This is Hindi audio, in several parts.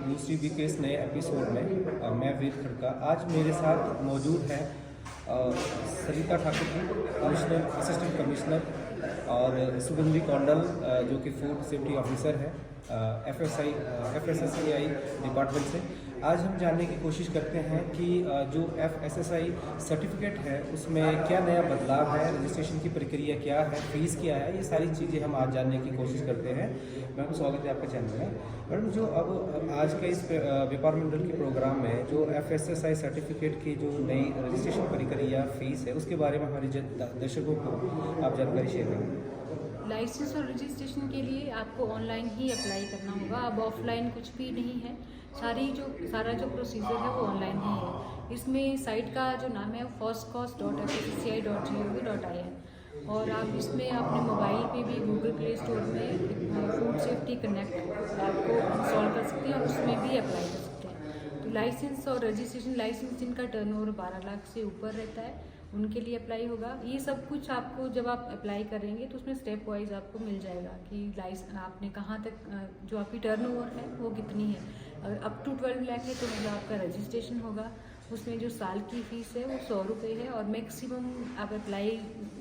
दूसरी वीक के इस नए एपिसोड में मैं वीर खड़का। आज मेरे साथ मौजूद है सरिता Thakur ji, commissioner, assistant commissioner, और सुगंधी कौंडल जो कि फूड सेफ्टी ऑफिसर है FSSAI डिपार्टमेंट से। आज हम जानने की कोशिश करते हैं कि जो FSSAI सर्टिफिकेट है उसमें क्या नया बदलाव है, रजिस्ट्रेशन की प्रक्रिया क्या है, फीस क्या है, ये सारी चीज़ें हम आज जानने की कोशिश करते हैं। मैडम, स्वागत है आपके चैनल में। मैडम, जो अब आज के इस व्यापार मंडल के प्रोग्राम में जो FSSAI सर्टिफिकेट की जो नई रजिस्ट्रेशन प्रक्रिया फीस है उसके बारे में हमारे दर्शकों को आप जानकारी शेयर करेंगे। लाइसेंस और रजिस्ट्रेशन के लिए आपको ऑनलाइन ही अप्लाई करना होगा। अब ऑफलाइन कुछ भी नहीं है, सारा जो प्रोसीजर है वो ऑनलाइन ही है। इसमें साइट का जो नाम है firstcost.fsci.gov.in, और आप इसमें अपने मोबाइल पे भी गूगल प्ले स्टोर में फूड सेफ्टी कनेक्ट ऐप को इंस्टॉल कर सकते हैं और उसमें भी अप्लाई कर सकते हैं। तो लाइसेंस और रजिस्ट्रेशन, लाइसेंस जिनका टर्नओवर 12 लाख से ऊपर रहता है उनके लिए अप्लाई होगा। ये सब कुछ आपको जब आप अप्लाई करेंगे तो उसमें स्टेप वाइज आपको मिल जाएगा कि आपने कहाँ तक जो आपकी टर्नओवर है वो कितनी है। अगर अप टू 12 लाख है तो मतलब आपका रजिस्ट्रेशन होगा। उसमें जो साल की फ़ीस है वो 100 रुपये है, और मैक्सिमम आप अप्लाई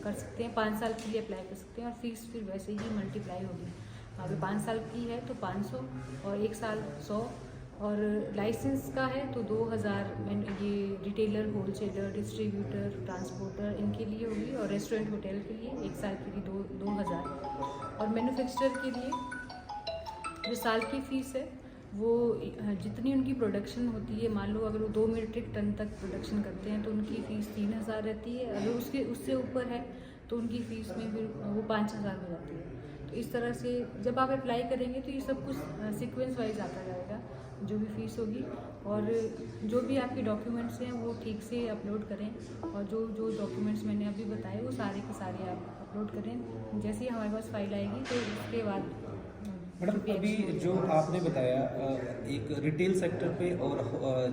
कर सकते हैं 5 साल के लिए अप्लाई कर सकते हैं, और फीस फिर वैसे ही मल्टीप्लाई होगी। अगर 5 साल की है तो 500, और 1 साल 100, और लाइसेंस का है तो 2000। ये रिटेलर, होलसेलर, डिस्ट्रीब्यूटर, ट्रांसपोर्टर इनके लिए होगी, और रेस्टोरेंट, होटल के लिए 1 साल के लिए 2000। और मैन्युफैक्चरर के लिए जो साल की फ़ीस है वो जितनी उनकी प्रोडक्शन होती है, मान लो अगर वो 2 मीट्रिक टन तक प्रोडक्शन करते हैं तो उनकी फ़ीस 3000 रहती है। अगर उससे ऊपर है तो उनकी फ़ीस में फिर वो 5000 हो जाती है। तो इस तरह से जब आप अप्लाई करेंगे तो ये सब कुछ सीक्वेंस वाइज आता जाएगा जो भी फ़ीस होगी। और जो भी आपके डॉक्यूमेंट्स हैं वो ठीक से अपलोड करें, और जो डॉक्यूमेंट्स मैंने अभी बताए वो सारे के सारे आप अपलोड करें। जैसे ही हमारे पास फाइल आएगी तो उसके बाद मैडम, अभी जो आपने बताया एक रिटेल सेक्टर पे और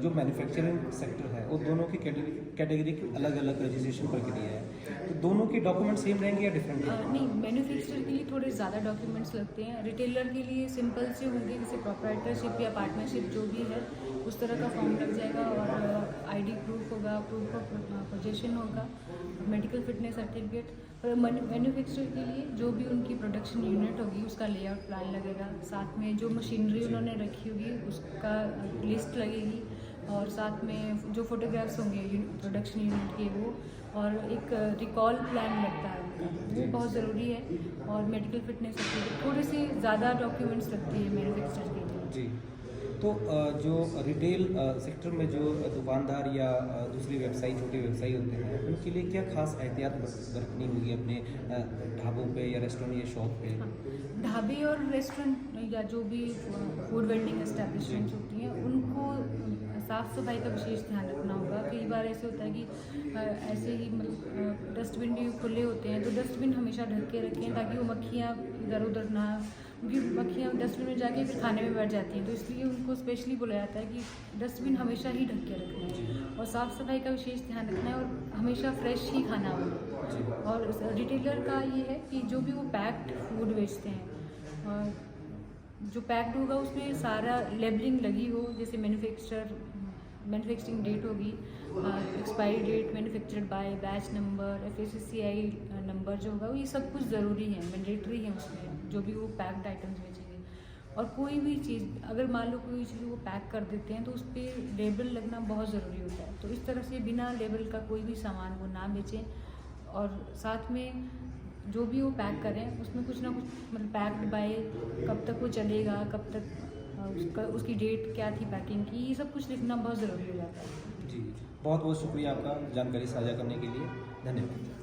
जो मैन्युफैक्चरिंग सेक्टर है वो दोनों की कैटेगरी की अलग अलग रजिस्ट्रेशन प्रक्रिया है, तो दोनों के डॉक्यूमेंट सेम रहेंगे या डिफरेंट? नहीं, मैन्युफैक्चरर के लिए थोड़े ज़्यादा डॉक्यूमेंट्स लगते हैं। रिटेलर के लिए सिंपल से होंगे, जैसे प्रोप्राइटरशिप या पार्टनरशिप जो भी है उस तरह का फॉर्म लग जाएगा, और ID प्रूफ होगा, प्रूफ ऑफ पोजेशन होगा, मेडिकल फिटनेस सर्टिफिकेट। और मैन्युफैक्चरर के लिए जो भी उनकी प्रोडक्शन यूनिट होगी उसका लेआउट प्लान लगेगा, साथ में जो मशीनरी उन्होंने रखी होगी उसका लिस्ट लगेगी, और साथ में जो फोटोग्राफ्स होंगे प्रोडक्शन यूनिट के वो, और एक रिकॉल प्लान लगता है उनका, वो बहुत ज़रूरी है। और मेडिकल फिटनेस सर्टिफिकेट, थोड़े से ज़्यादा डॉक्यूमेंट्स लगते हैं मैन्युफैक्चरर के लिए। जी, तो जो रिटेल सेक्टर में जो दुकानदार या दूसरी व्यवसायी, छोटे व्यवसायी होते हैं, उनके लिए क्या खास एहतियात बरतनी होगी अपने ढाबों पे या रेस्टोरेंट या शॉप पे? हाँ, ढाबे और रेस्टोरेंट या जो भी फूड वेंडिंग एस्टेब्लिशमेंट्स होती हैं उनको साफ़ सफाई का विशेष ध्यान रखना होगा। कई बार ऐसे होता है कि ऐसे ही मतलब डस्टबिन भी खुले होते हैं, तो डस्टबिन हमेशा ढक के रखें ताकि वो मक्खियाँ इधर उधर ना, क्योंकि मक्खियाँ डस्टबिन में जाके फिर खाने में बैठ जाती हैं, तो इसलिए उनको स्पेशली बोला जाता है कि डस्टबिन हमेशा ही ढक के रखना है, और साफ़ सफाई का विशेष ध्यान रखना है, और हमेशा फ्रेश ही खाना हो। और रिटेलर का ये है कि जो भी वो पैक्ड फूड बेचते हैं, जो पैक्ड होगा उसमें सारा लेबलिंग लगी हो, जैसे मैन्युफैक्चरिंग डेट होगी, expiry date, manufactured by, batch number, FSSAI number जो होगा, ये सब कुछ ज़रूरी है, मैंडेटरी है उसमें, जो भी वो पैक्ड आइटम्स बेचेंगे। और कोई भी चीज़, अगर मान लो कोई चीज़ वो पैक कर देते हैं तो उस पर लेबल लगना बहुत ज़रूरी होता है, तो इस तरह से बिना लेबल का कोई भी सामान वो ना बेचें। और साथ में जो भी वो पैक करें उसमें कुछ ना कुछ मतलब पैक्ड बाय, कब तक वो चलेगा, कब तक उसकी डेट क्या थी पैकिंग की, ये सब कुछ लिखना बहुत ज़रूरी हो जाता है। जी, बहुत बहुत शुक्रिया आपका जानकारी साझा करने के लिए, धन्यवाद।